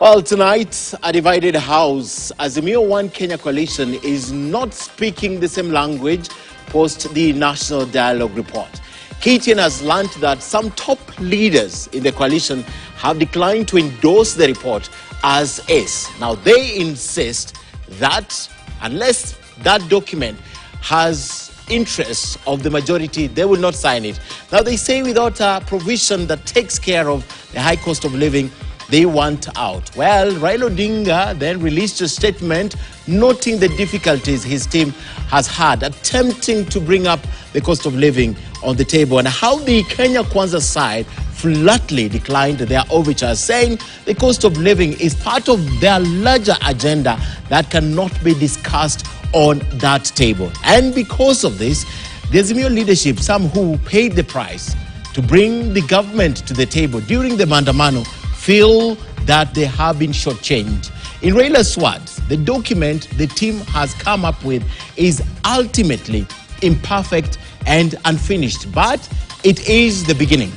Well, tonight, a divided house. Azimio One Kenya coalition is not speaking the same language post the National Dialogue report. KTN has learned that some top leaders in the coalition have declined to endorse the report as is. Now, they insist that unless that document has interests of the majority, they will not sign it. Now, they say without a provision that takes care of the high cost of living, they want out. Well, Raila Odinga then released a statement noting the difficulties his team has had attempting to bring up the cost of living on the table and how the Kenya Kwanza side flatly declined their overtures, saying the cost of living is part of their larger agenda that cannot be discussed on that table. And because of this, the Azimio leadership, some who paid the price to bring the government to the table during the Maandamano, feel that they have been shortchanged. In Raila's words, the document the team has come up with is ultimately imperfect and unfinished, but it is the beginning.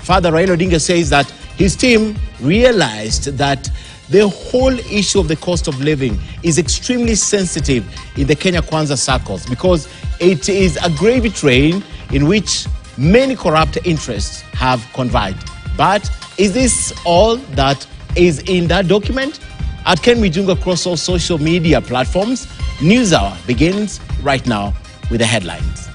Father Raila Odinga says that his team realized that the whole issue of the cost of living is extremely sensitive in the Kenya Kwanza circles because it is a gravy train in which many corrupt interests have converged. But is this all that is in that document? At Ken Mijunga across all social media platforms, NewsHour begins right now with the headlines.